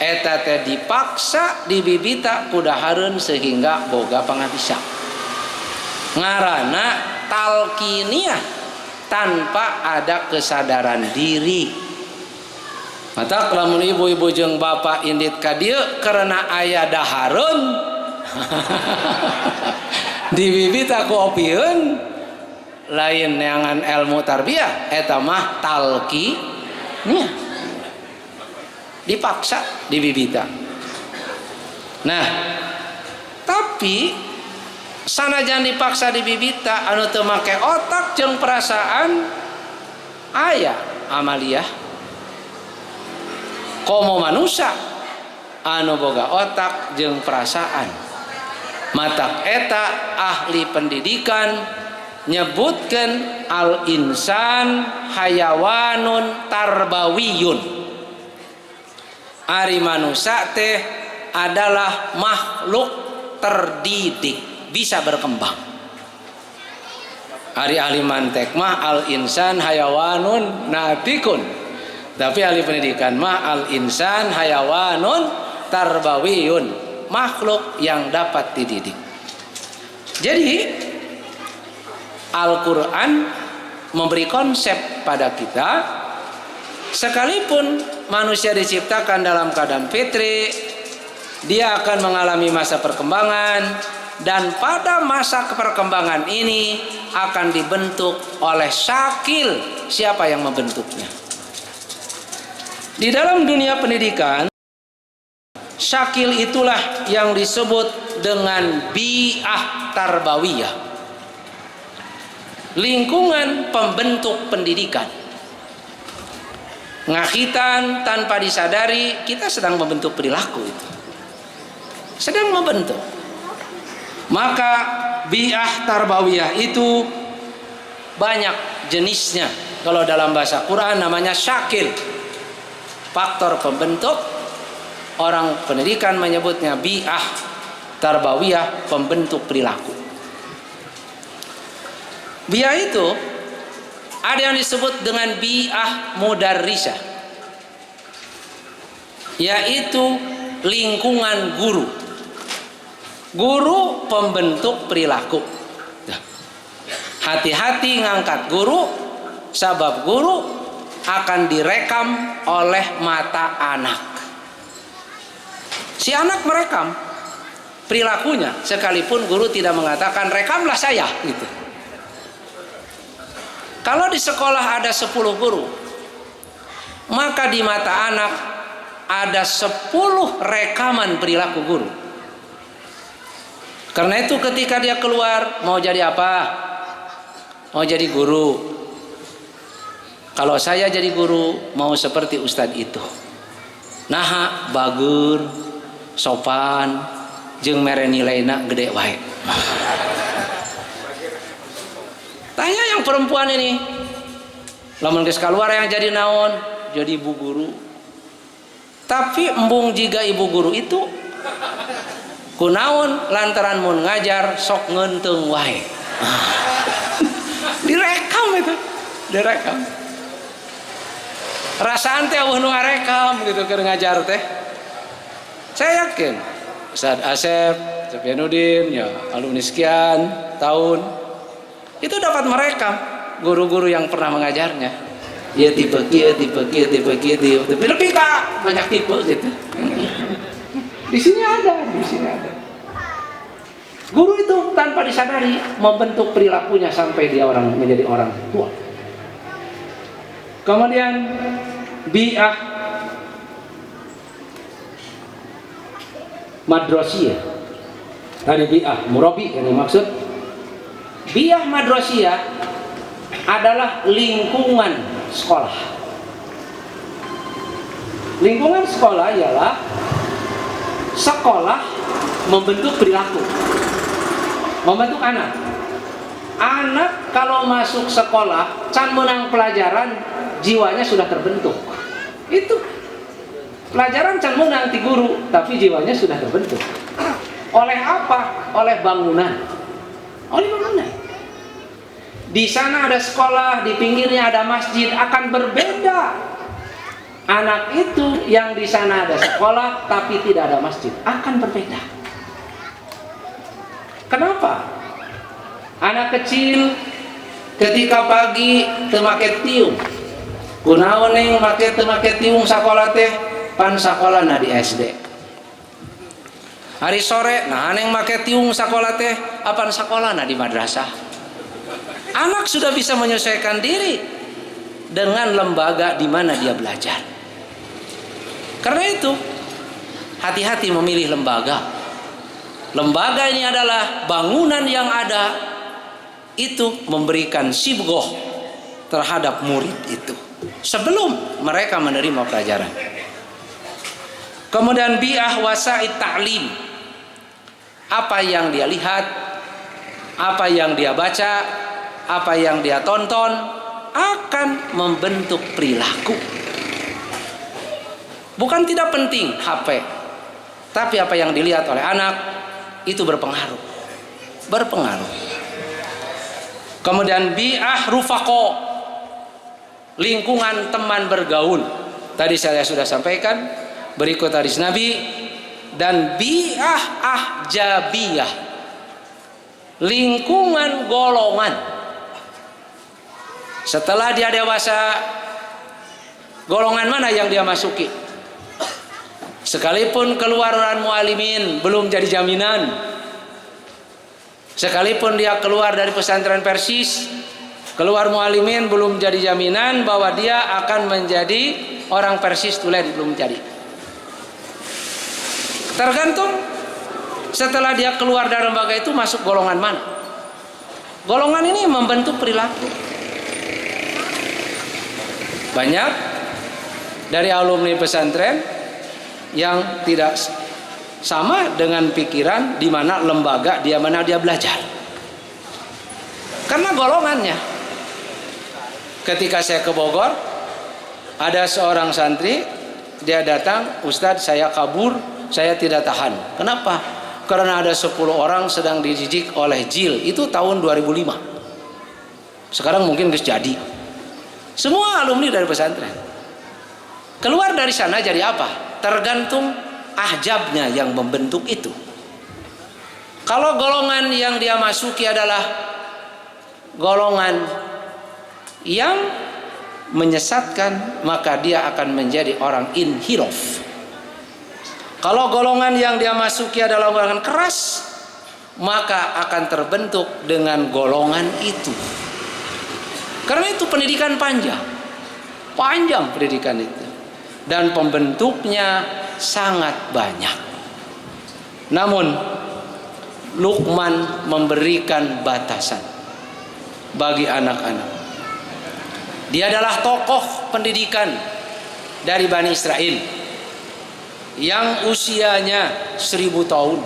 eta teh dipaksa dibibita kudahareun sehingga boga pangabisa ngaranna talqiniyah tanpa ada kesadaran diri. Mata lamun ibu-ibu jeung bapak indit ka dieu karena aya dahareun dibibita ku opieun lain neangan ilmu tarbiyah eta mah talqiniyah dipaksa dibibita. Nah tapi sanajan dipaksa dibibita anu teu make otak jeung perasaan aya amaliyah komo manusia anu boga otak jeung perasaan matak eta ahli pendidikan nyebutkeun al insan hayawanun tarbawiyun ari manusia teh adalah makhluk terdidik bisa berkembang. Ari ahli mantek mah al insan hayawanun natikun. Tapi ahli pendidikan mah al insan hayawanun tarbawiyun, makhluk yang dapat dididik. Jadi Al-Qur'an memberi konsep pada kita sekalipun manusia diciptakan dalam keadaan fitri, dia akan mengalami masa perkembangan. Dan pada masa perkembangan ini akan dibentuk oleh syakil. Siapa yang membentuknya? Di dalam dunia pendidikan, syakil itulah yang disebut dengan bi'ah tarbawiyah, lingkungan pembentuk pendidikan. Ngakitan tanpa disadari kita sedang membentuk perilaku itu, sedang membentuk. Maka bi'ah tarbawiyah itu banyak jenisnya. Kalau dalam bahasa Quran namanya syakil, faktor pembentuk. Orang pendidikan menyebutnya bi'ah tarbawiyah, pembentuk perilaku. Bi'ah itu ada yang disebut dengan bi'ah mudarrisah, yaitu lingkungan guru. Guru pembentuk perilaku. Hati-hati ngangkat guru, sabab guru akan direkam oleh mata anak. Si anak merekam perilakunya, sekalipun guru tidak mengatakan rekamlah saya gitu. Kalau di sekolah ada 10 guru, maka di mata anak ada 10 rekaman perilaku guru. Karena itu ketika dia keluar mau jadi apa? Mau jadi guru. Kalau saya jadi guru mau seperti ustadz itu. Nah, bagur, sopan, jeung mere nilaina gede wae. Tanya yang perempuan ini. Lamun geus kaluar yang jadi naon? Jadi ibu guru. Tapi embung jika ibu guru itu kunaon lantaran mun ngajar sok ngeunteung wae. Direkam itu, direkam. Rasaan teh eueuh nu ngarekam gitu keur ngajar teh. Saya yakin Ustaz Asep, Sofianuddin ya alumni sekian tahun itu dapat merekam guru-guru yang pernah mengajarnya. Ya tipe kieu, tapi lebih kak banyak tipe gitu. Di sini ada. Guru itu tanpa disadari membentuk perilakunya sampai dia menjadi orang tua. Kemudian bi'ah madrasiyah. Tadi bi'ah murabi yang dimaksud. Bi'ah madrasiyah adalah lingkungan sekolah. Lingkungan sekolah ialah sekolah membentuk perilaku, membentuk anak. Anak kalau masuk sekolah can menang pelajaran jiwanya sudah terbentuk. Itu pelajaran can menang ti guru tapi jiwanya sudah terbentuk. Oleh apa? Oleh bangunan. Oleh mana? Di sana ada sekolah, di pinggirnya ada masjid, akan berbeda. Anak itu yang di sana ada sekolah tapi tidak ada masjid, akan berbeda. Kenapa? Anak kecil ketika pagi teu make tiung. Kunaon ning make teu make tiung sakola teh? Pan sakolana di SD. Hari sore nah neng make tiung sakola teh, apan sakolana di madrasah. Anak sudah bisa menyesuaikan diri dengan lembaga di mana dia belajar. Karena itu, hati-hati memilih lembaga. Lembaga ini adalah bangunan yang ada itu memberikan sibgoh terhadap murid itu sebelum mereka menerima pelajaran. Kemudian bi'ah wasa'id ta'lim. Apa yang dia lihat, apa yang dia baca, apa yang dia tonton akan membentuk perilaku. Bukan tidak penting HP, tapi apa yang dilihat oleh anak itu berpengaruh. Kemudian bi'ah rufaqo, lingkungan teman bergaul. Tadi saya sudah sampaikan, berikut hadis Nabi. Dan bi'ah ahjabiyah, lingkungan golongan. Setelah dia dewasa, golongan mana yang dia masuki? Sekalipun keluaran mualimin belum jadi jaminan. Sekalipun dia keluar dari pesantren Persis, keluar mualimin belum jadi jaminan bahwa dia akan menjadi orang Persis tulen, belum jadi. Tergantung setelah dia keluar dari lembaga itu masuk golongan mana. Golongan ini membentuk perilaku. Banyak dari alumni pesantren yang tidak sama dengan pikiran di mana lembaga di mana dia belajar. Karena golongannya. Ketika saya ke Bogor, ada seorang santri, dia datang, "Ustadz, saya kabur, saya tidak tahan." Kenapa? Karena ada 10 orang sedang dididik oleh jil. Itu tahun 2005. Sekarang mungkin geus jadi. Semua alumni dari pesantren. Keluar dari sana jadi apa? Tergantung ahjabnya yang membentuk itu. Kalau golongan yang dia masuki adalah golongan yang menyesatkan, maka dia akan menjadi orang inhiraf. Kalau golongan yang dia masuki adalah golongan keras, maka akan terbentuk dengan golongan itu. Karena itu pendidikan panjang pendidikan itu, dan pembentuknya sangat banyak. Namun Luqman memberikan batasan bagi anak-anak. Dia adalah tokoh pendidikan dari Bani Israel yang usianya 1000 tahun.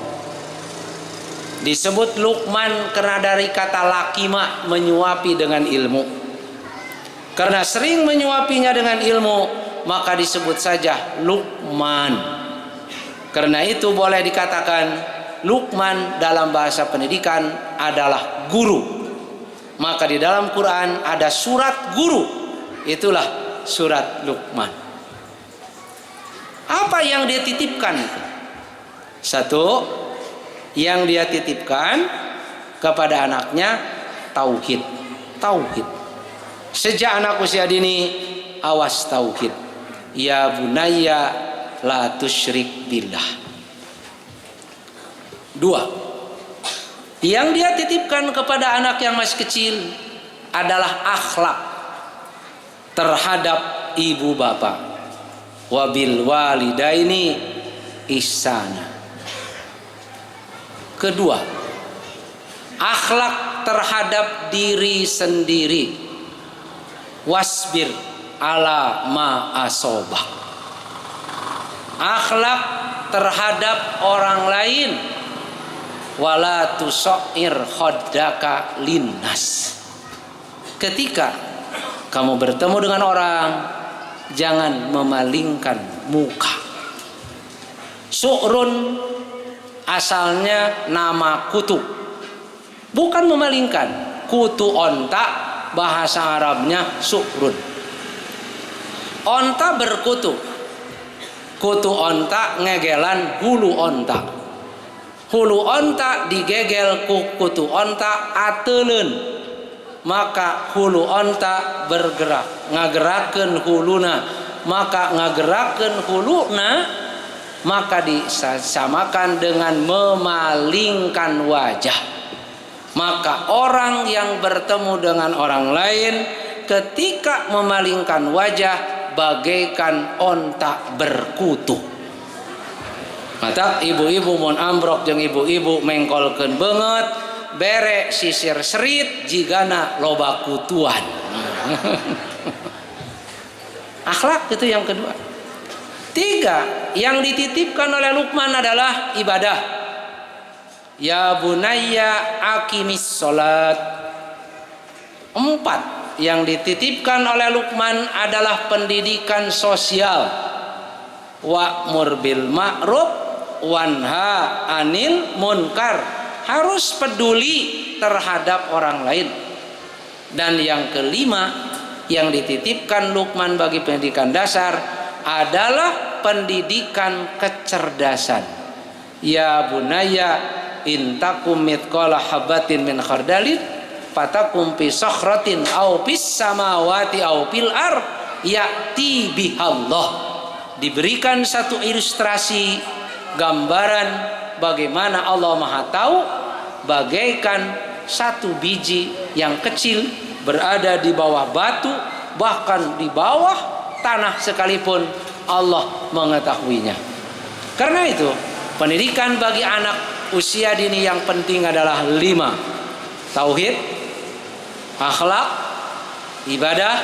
Disebut Luqman karena dari kata lakima, menyuapi dengan ilmu. Karena sering menyuapinya dengan ilmu, maka disebut saja Luqman. Karena itu boleh dikatakan Luqman dalam bahasa pendidikan adalah guru. Maka di dalam Quran ada surat guru, itulah surat Luqman. Apa yang dia titipkan? Satu, yang dia titipkan kepada anaknya tauhid. Sejak anak usia dini, awas tauhid. Ya bunayya la tusyrik billah. 2, yang dia titipkan kepada anak yang masih kecil adalah akhlak terhadap ibu bapak. Wabil walidaini ihsana. Kedua, akhlak terhadap diri sendiri. Wasbir ala ma asobak. Akhlak terhadap orang lain. Wala tusoir khodaka linnas. Ketika kamu bertemu dengan orang, jangan memalingkan muka. Su'run asalnya nama kutu. bukan memalingkan. Kutu onta bahasa Arabnya sukrun. Onta berkutu. Kutu onta ngegelan hulu onta. Hulu onta digegel ku kutu onta ateleun. Maka hulu onta bergerak, ngagerakeun huluna. Maka ngagerakeun huluna, maka disamakan dengan memalingkan wajah. Maka orang yang bertemu dengan orang lain ketika memalingkan wajah bagaikan onta berkutu. Mata ibu-ibu mun ambrok jeung ibu-ibu mengkolkeun beungeut bere sisir serit jigana loba kutuan. Akhlak itu yang kedua. 3, yang dititipkan oleh Luqman adalah ibadah. Ya bunayya aqimis sholat. 4, yang dititipkan oleh Luqman adalah pendidikan sosial. Wa'mur bil ma'ruf wanha anil munkar. Harus peduli terhadap orang lain. Dan yang kelima, yang dititipkan Luqman bagi pendidikan dasar adalah pendidikan kecerdasan. Ya bunayya intakum mithqala habatin min khardalin fatakum fi sakhratin aw fis samawati aw fil ard ya'ti bihallah. Diberikan satu ilustrasi gambaran bagaimana Allah Maha Tahu, bagaikan satu biji yang kecil berada di bawah batu, bahkan di bawah tanah sekalipun Allah mengetahuinya. Karena itu pendidikan bagi anak usia dini yang penting adalah 5: tauhid, akhlak, ibadah,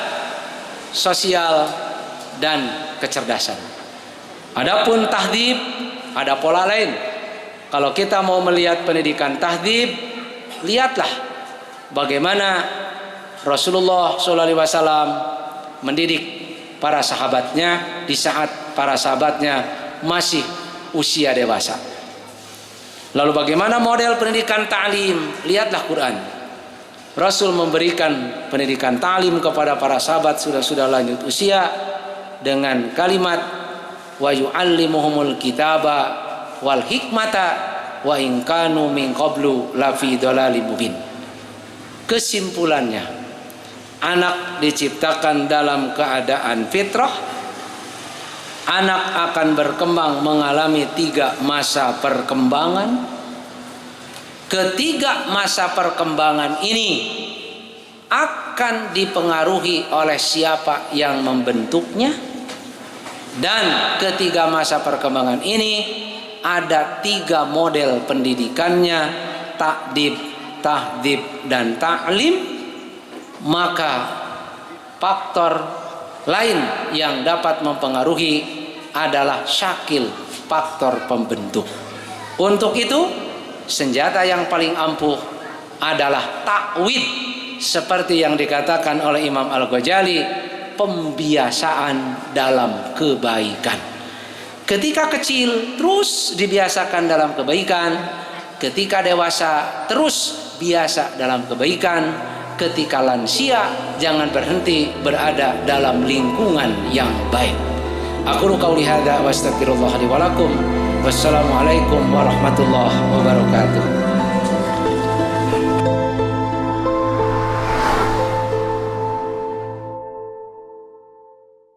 sosial, dan kecerdasan. Adapun tahdib ada pola lain. Kalau kita mau melihat pendidikan tahdib, lihatlah bagaimana Rasulullah SAW mendidik para sahabatnya di saat para sahabatnya masih usia dewasa. Lalu bagaimana model pendidikan ta'lim? Lihatlah Quran. Rasul memberikan pendidikan ta'lim kepada para sahabat sudah lanjut usia dengan kalimat wa yu'allimuhumul kitaba wal hikmata wa in kanu min qablu lafi dhalalim mubin. Kesimpulannya, anak diciptakan dalam keadaan fitrah. Anak akan berkembang mengalami 3 masa perkembangan. Ketiga masa perkembangan ini akan dipengaruhi oleh siapa yang membentuknya. Dan ketiga masa perkembangan ini ada 3 model pendidikannya: ta'dib, tahdib, dan ta'lim. Maka faktor lain yang dapat mempengaruhi adalah syakil, faktor pembentuk. Untuk itu senjata yang paling ampuh adalah takwid, seperti yang dikatakan oleh Imam Al-Ghazali, pembiasaan dalam kebaikan. Ketika kecil terus dibiasakan dalam kebaikan, ketika dewasa terus biasa dalam kebaikan, ketika lansia jangan berhenti berada dalam lingkungan yang baik. Aku qauli hadza wa astaghfirullah li wa lakum. Wassalamualaikum warahmatullahi wabarakatuh.